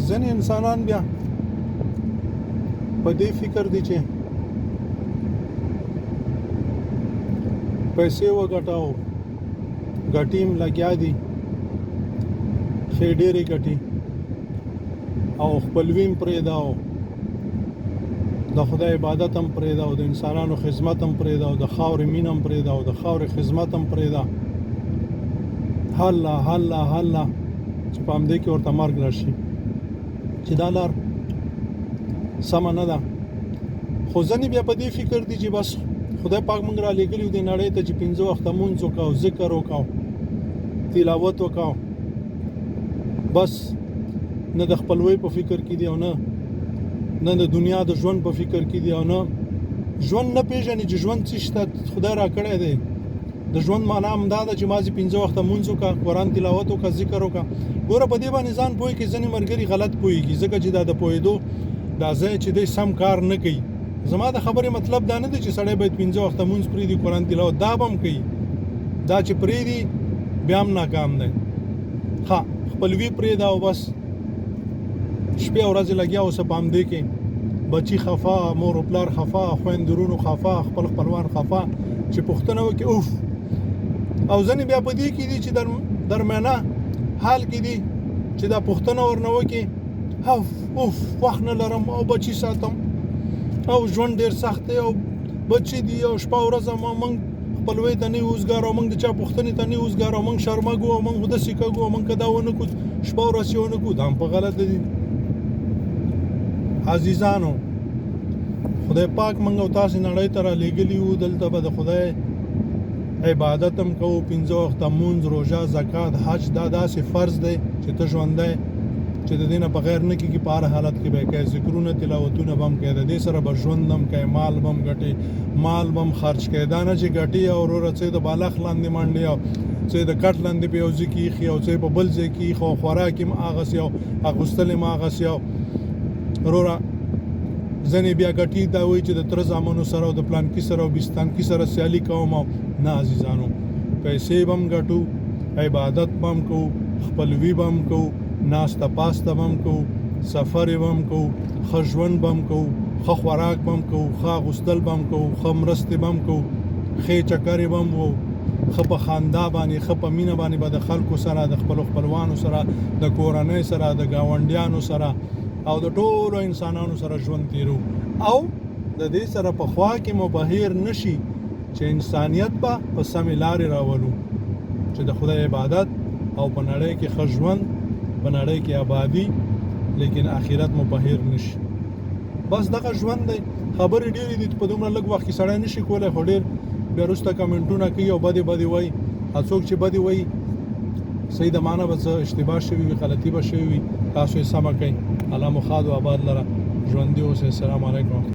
ځینې انسانان بیا په دې فکر دي چې پیسې وګټاو ګټیم لګیا دي ښې ډېرې ګټي او خپلوي هم پرېږداو د خدای عبادت هم پرېږداو د انسانانو خدمت هم پرېږداو د خاورې مینه هم پرېږداو د خاورې خدمت هم پرېږده هله هله هله چې په همدې کې ورته مرګ راشي چې دا لار سمه نه ده خو ځینې بیا په دې فکر دي چې بس خدای پاک موږ را لېږلي یو دې نړۍ ته چې 5 وخته مونځ وکړو ذکر وکړو تلاوت وکړو بس نه د خپلوۍ په فکر کې دي او نه د دنیا د ژوند په فکر کې دي او نه ژوند نه پیژني چې ژوند څه شته خدای را کړی دی د ژوند معنا هم دا ده چې مازې 5 وخته مونځ وکړه قرآن تلاوت وکړه ذکر وکړه ګوره په دې باندې ځان پوهې کې ځینې ملګري غلط پوهېږي ځکه چې دا د پوهېدو دا ځای چې دی سم کار نه کوي زما د خبرې مطلب دا نه دی چې سړی باید 5 وخته مونځ پرېږدي قرآن تلاوت دا به هم کوي دا چې پرېږدي بیا هم ناکام دی ښه خپلوي پرېږده او بس شپې او ورځې لګیا اوسه په همدې کې بچي خفا مور و پلار خفا خویندې ورونو خفا خپل خپلوان خفا چې پوښتنه وکړي اوف او ځینې بیا په دې کې دي چې درمیانه حال کې دي چې دا پوښتنه ورنه وکړي اوف وخت نه لرم او بچي ساتم او ژوند ډېر سخت دی او بچي دي او شپه ورځ موږ خپلوۍ ته نه اوزګار او موږ د چا پوښتنې ته نه اوزګار او موږ شرمګو او موږ داسې کږو او موږ که دا ونه کړو شپه ورځ یې ونه کړو دا هم په غلطه دي عزیزانو خدای پاک موږ او تاسې نړۍ ته را لېږلي یو دلته به د خدای عبادت هم کوو 5 وخته مونځ روژه زکات حج دا داسې فرض دی چې ته ژوندی چې د دې نه بغیر نه کېږي په هر حالت کې به یې کوې ذکرونه تلاوتونه به هم کوې د دې سره به ژوند هم کوې مال به هم ګټې مال به هم خرچ کوې دا نه چې ګټې او وروره څه د بالښت لاندې منډې او څه د کټ لاندې په یو ځای کې ایښي او څه په بل ځای کې ایښي او خوراک یې هم هغسې او اغوستل یې هم هغسې او وروره ځینې بیا ګټي دا وایي چې د تره زامنو سره او د پلانکي سره او بستانکي سره سیالي کوم او نه عزیزانو پیسې به هم ګټو عبادت به هم کوو خپلوي به هم کوو ناسته پاسته به هم کوو سفر به هم کوو ښه ژوند به هم کوو ښه خوراک به هم کوو ښه اغوستل به هم کوو ښه مرستې به هم کوو ښې چکرې به هم وو ښه په خندا باندې ښه په مینه باندې به د خلکو سره د خپلو خپلوانو سره د کورنۍ سره د ګاونډیانو سره او د ټولو انسانانو سره ژوند تیرو او د دې سره په خوا کې مو بهیر نشي چې انسانیت به په سمې لارې راولو چې د خدای عبادت او په نړۍ کې ښه ژوند په نړۍ کې آبادي لیکن آخرت مو بهیر نشي بس دغه ژوند دی خبرې ډېرې دي په دومره لږ وخت کې سړی نشي کولی خو ډېر بیا وروسته کمنټونه کوي او بدې وایي او څوک چې بدې وایي صحیح د معنا به څه اشتباه شوي وي غلطي به شوي وي تاسو یې سمه کوئ الله مو ښاد و آباد لره ژوندي اوسئ السلام علیکم